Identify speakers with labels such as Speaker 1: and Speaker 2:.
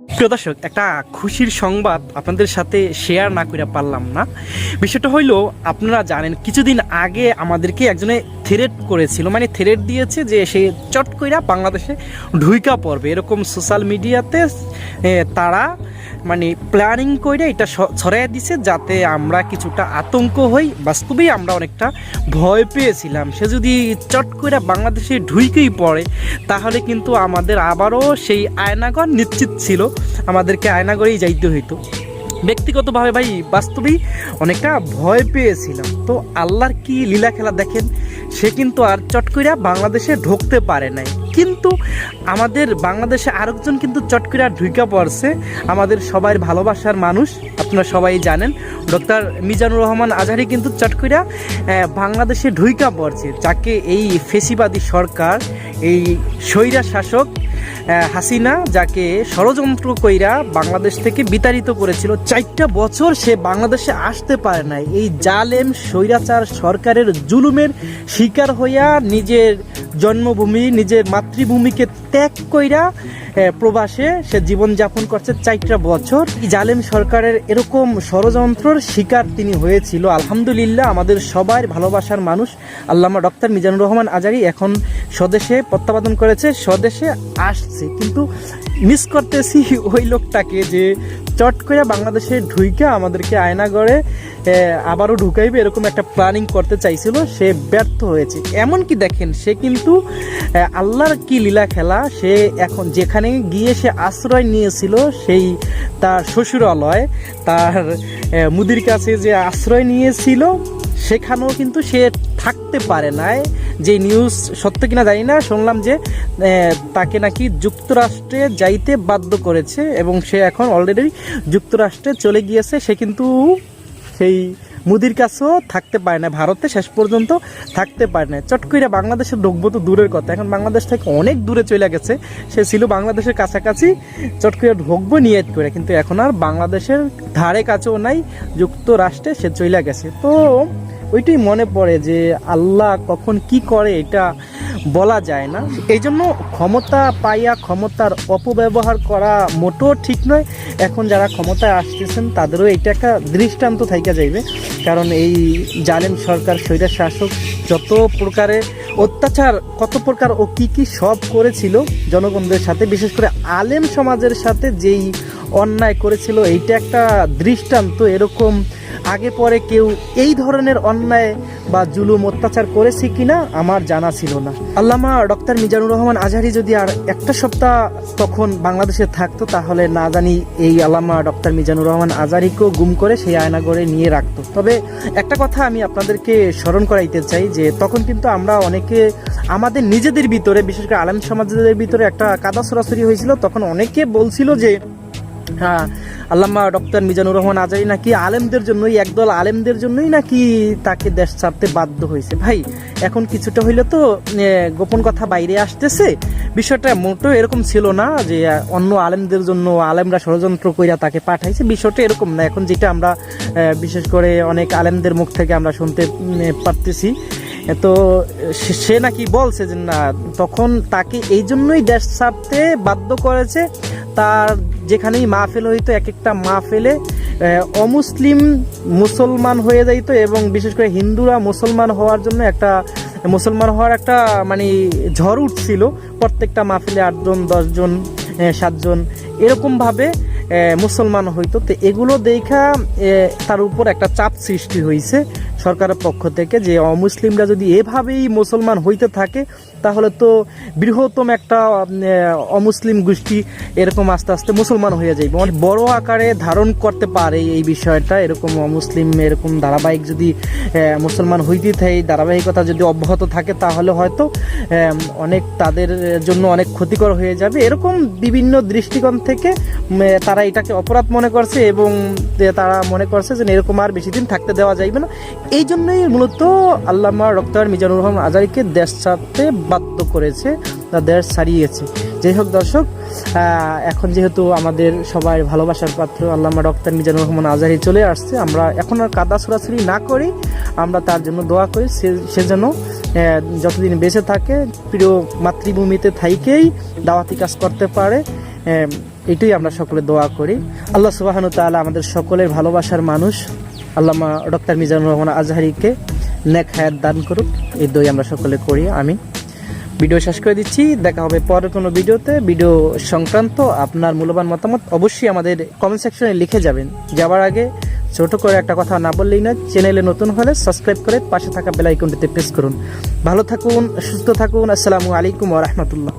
Speaker 1: প্রিয় দর্শক, একটা খুশির সংবাদ আপনাদের সাথে শেয়ার না করে পারলাম না। বিষয়টা হইলো, আপনারা জানেন কিছুদিন আগে আমাদেরকে একজনে থ্রেট করেছিল, মানে থ্রেট দিয়েছে যে সে চট কইরা বাংলাদেশে ঢুইকা পড়বে, এরকম সোশ্যাল মিডিয়াতে তারা মানে প্ল্যানিং করে এটা ছড়াই দিছে যাতে আমরা কিছুটা আতঙ্ক হই। বাস্তবেই আমরা অনেকটা ভয় পেয়েছিলাম, সে যদি চট করে বাংলাদেশে ঢুইকেই পড়ে তাহলে কিন্তু আমাদের আবারও সেই আয়নাঘর নিশ্চিত ছিল, আমাদেরকে আয়নাঘরেই যাইতে হইতো। ব্যক্তিগতভাবে ভাই বাস্তবেই অনেকটা ভয় পেয়েছিলাম। তো আল্লাহর কি লীলা খেলা দেখেন, সে কিন্তু আর চট কইরা বাংলাদেশে ঢুকতে পারে নাই, কিন্তু আমাদের বাংলাদেশে আরেকজন কিন্তু চট কইরা ঢুইকা পড়ছে, আমাদের সবার ভালোবাসার মানুষ, আপনারা সবাই জানেন ডক্টর মিজানুর রহমান আজহারি কিন্তু চট কইরা বাংলাদেশে ঢুইকা পড়ছে, যাকে এই ফেসিবাদী সরকার, এই স্বৈরা শাসক হাসিনা যাকে ষড়যন্ত্র কইরা বাংলাদেশ থেকে বিতাড়িত করেছিল, 4টা বছর সে বাংলাদেশে আসতে পারে নাই। এই জালেম স্বৈরাচার সরকারের জুলুমের শিকার হইয়া নিজের জন্মভূমি, নিজের মাতৃভূমিকে ত্যাগ কইরা প্রবাসে সে জীবনযাপন করছে 4টা বছর। এই জালেম সরকারের এরকম ষড়যন্ত্রের শিকার তিনি হয়েছিল। আলহামদুলিল্লাহ, আমাদের সবার ভালোবাসার মানুষ আল্লামা ডক্টর মিজানুর রহমান আজহারি এখন স্বদেশে প্রত্যাবর্তন করেছে, স্বদেশে আসছে, কিন্তু মিস করতেছি ওই লোকটাকে যে চট করে বাংলাদেশে ঢুইকা আমাদেরকে আয়নাঘরে আবারও ঢুকাইবে এরকম একটা প্ল্যানিং করতে চাইছিল, সে ব্যর্থ হয়েছে। এমনকি দেখেন, সে কিন্তু আল্লাহর কি লীলা খেলা, সে এখন যেখানে গিয়ে সে আশ্রয় নিয়েছিল, সেই তার শ্বশুরালয়, তার মুদির কাছে যে আশ্রয় নিয়েছিল, সেখানেও কিন্তু সে থাকতে পারে নাই। যে নিউজ সত্য কিনা জানি না, শুনলাম যে তাকে নাকি যুক্তরাষ্ট্রে যাইতে বাধ্য করেছে এবং সে এখন অলরেডি যুক্তরাষ্ট্রে চলে গিয়েছে। সে কিন্তু সেই মুদির কাছেও থাকতে পারে না, ভারতে শেষ পর্যন্ত থাকতে পারে না। চট করে বাংলাদেশে ঢুকবো তো দূরের কথা, এখন বাংলাদেশ থেকে অনেক দূরে চলে গেছে। সে ছিল বাংলাদেশের কাছাকাছি, চট করে ঢুকবো নিয়ত করে, কিন্তু এখন আর বাংলাদেশের ধারে কাছেও নাই, যুক্তরাষ্ট্রে সে চলে গেছে। তো ওইটাই মনে পড়ে যে আল্লাহ কখন কি করে এটা বলা যায় না। এই জন্য ক্ষমতা পাইয়া ক্ষমতার অপব্যবহার করা মোটেও ঠিক নয়। এখন যারা ক্ষমতায় আসতেছেন তাদেরও এটা একটা দৃষ্টান্ত থাইকা যাইবে, কারণ এই জালেম সরকার, স্বৈরা শাসক যত প্রকারের অত্যাচার, কত প্রকার ও কি সব করেছিল জনগণদের সাথে, বিশেষ করে আলেম সমাজের সাথে যেই অন্যায় করেছিল, এইটা একটা দৃষ্টান্ত। এরকম আগে পরে কেউ এই ধরনের অন্যায় বা জুলুম অত্যাচার করেছে কিনা আমার জানা ছিল না। আল্লামা ডক্টর মিজানুর রহমান আজহারি যদি আর একটা সপ্তাহ তখন বাংলাদেশে থাকতো, তাহলে না জানি এই আল্লামা ডক্টর মিজানুর রহমান আজহারিকেও গুম করে সেই আয়নাঘরে নিয়ে রাখতো। তবে একটা কথা আমি আপনাদেরকে স্মরণ করাইতে চাই, যে তখন কিন্তু আমরা অনেকে আমাদের নিজেদের ভিতরে, বিশেষ করে আলেম সমাজের ভিতরে একটা কাদা ছড়াছড়ি হয়েছিল। তখন অনেকে বলছিল যে হ্যাঁ, আল্লামা ডক্টর মিজানুর রহমান আজহারি নাকি আলেমদের জন্যই, একদল আলেমদের জন্যই নাকি তাকে দেশ ছাড়তে বাধ্য হয়েছে। ভাই, এখন কিছুটা হইলে তো গোপন কথা বাইরে আসতেছে। বিষয়টা মোটেও এরকম ছিল না যে অন্য আলেমদের জন্য আলেমরা ষড়যন্ত্র কইরা তাকে পাঠাইছে, বিষয়টা এরকম না। এখন যেটা আমরা বিশেষ করে অনেক আলেমদের মুখ থেকে আমরা শুনতে পারতেছি, তো সে নাকি বলছে যে না, তখন তাকে এই জন্যই দেশ ছাড়তে বাধ্য করেছে। তার যেখানেই মাহফিল হইতো, এক একটা মাহফিলে অমুসলিম মুসলমান হয়ে যাইত, এবং বিশেষ করে হিন্দুরা মুসলমান হওয়ার জন্য মুসলমান হওয়ার একটা মানে ঝড় উঠছিল। প্রত্যেকটা মাহফিলে 8 জন 10 জন 7 জন এরকমভাবে মুসলমান হইতো। তো এগুলো দেখা তার উপর একটা চাপ সৃষ্টি হয়েছে সরকারের পক্ষ থেকে, যে অমুসলিমরা যদি এভাবেই মুসলমান হইতে থাকে তাহলে তো বৃহত্তম একটা অমুসলিম গোষ্ঠী এরকম আস্তে আস্তে মুসলমান হয়ে যাবে, অনেক বড় আকারে ধারণ করতে পারে এই বিষয়টা। এরকম অমুসলিম এরকম ধারাবাহিক যদি মুসলমান হইতে থাকে, ধারাবাহিকতা যদি অব্যাহত থাকে, তাহলে হয়তো অনেক তাদের জন্য অনেক ক্ষতিকর হয়ে যাবে। এরকম বিভিন্ন দৃষ্টিকোণ থেকে তারা এটাকে অপরাধ মনে করছে, এবং তারা মনে করছে যে এরকম আর বেশি দিন থাকতে দেওয়া যাইবে না। এই জন্যই মূলত আল্লামা ডক্টর মিজানুর রহমান আজহারিকে দেশ ছাড়তে বাধ্য করেছে, দেশ ছাড়িয়েছে। যাই হোক দর্শক, এখন যেহেতু আমাদের সবাই ভালোবাসার পাত্র আল্লামা ডক্টর মিজানুর রহমান আজহারি চলে আসছে, আমরা এখন আর কাদা ছড়াছড়ি না করি, আমরা তার জন্য দোয়া করি সে যেন যতদিন বেঁচে থাকে প্রিয় মাতৃভূমিতে থাইকেই দাওয়াতি কাজ করতে পারে। এটাই আমরা সকলে দোয়া করি। আল্লাহ সুবহানাহু ওয়া তাআলা আমাদের সকলের ভালোবাসার মানুষ আল্লামা ডক্টর মিজানুর রহমান আজহারীকে নেক হায়াত দান করুক, এই দোয়া আমরা সকলে করি। আমি ভিডিও শেষ করে দিচ্ছি, দেখা হবে পরের কোনো ভিডিওতে। ভিডিও সংক্রান্ত আপনার মূল্যবান মতামত অবশ্যই আমাদের কমেন্ট সেকশনে লিখে যাবেন। যাওয়ার আগে ছোট করে একটা কথা না বললেই না, চ্যানেলে নতুন হলে সাবস্ক্রাইব করে পাশে থাকা বেল আইকনটিতে প্রেস করুন। ভালো থাকুন, সুস্থ থাকুন। আসসালামু আলাইকুম ওয়া রাহমাতুল্লাহ।